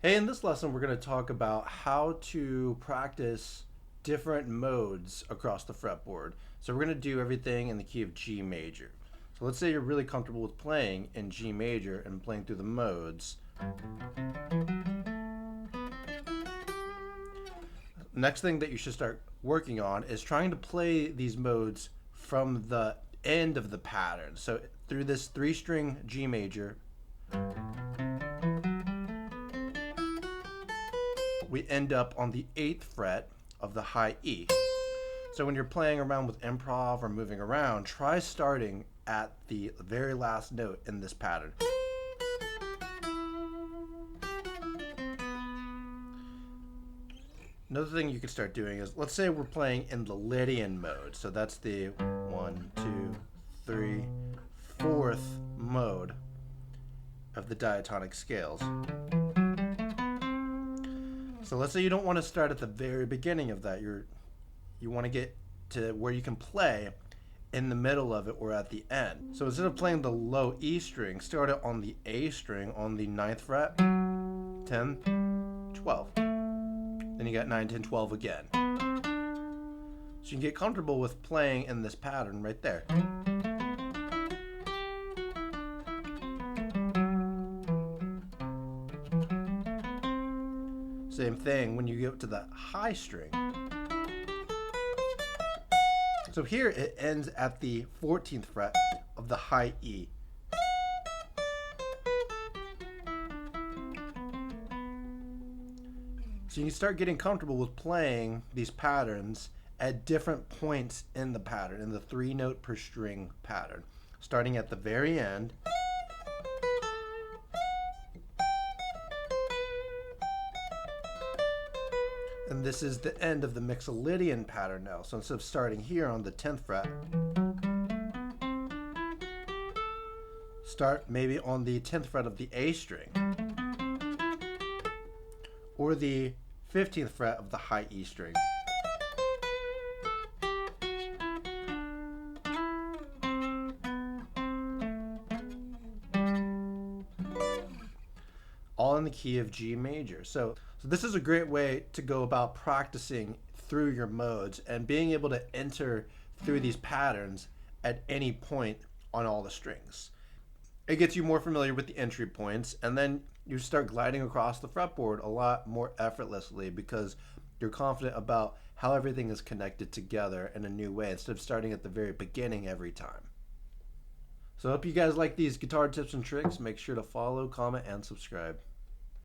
Hey, in this lesson, we're going to talk about how to practice different modes across the fretboard. So we're going to do everything in the key of G major. So let's say you're really comfortable with playing in G major and playing through the modes. Next thing that you should start working on is trying to play these modes from the end of the pattern. So through this 3-string G major, we end up on the 8th fret of the high E. So when you're playing around with improv or moving around, try starting at the very last note in this pattern. Another thing you can start doing is, let's say we're playing in the Lydian mode. So that's the 1, 2, 3, 4th mode of the diatonic scales. So let's say you don't want to start at the very beginning of that. You want to get to where you can play in the middle of it or at the end. So instead of playing the low E string, start it on the A string on the 9th fret, 10, 12. Then you got 9, 10, 12 again. So you can get comfortable with playing in this pattern right there. Same thing when you get to the high string. So here it ends at the 14th fret of the high E. So you can start getting comfortable with playing these patterns at different points in the pattern, in the 3-note per string pattern, starting at the very end. And this is the end of the Mixolydian pattern now. So instead of starting here on the 10th fret, start maybe on the 10th fret of the A string, or the 15th fret of the high E string. All in the key of G major. So this is a great way to go about practicing through your modes and being able to enter through these patterns at any point on all the strings. It gets you more familiar with the entry points, and then you start gliding across the fretboard a lot more effortlessly because you're confident about how everything is connected together in a new way instead of starting at the very beginning every time. So I hope you guys like these guitar tips and tricks. Make sure to follow, comment, and subscribe.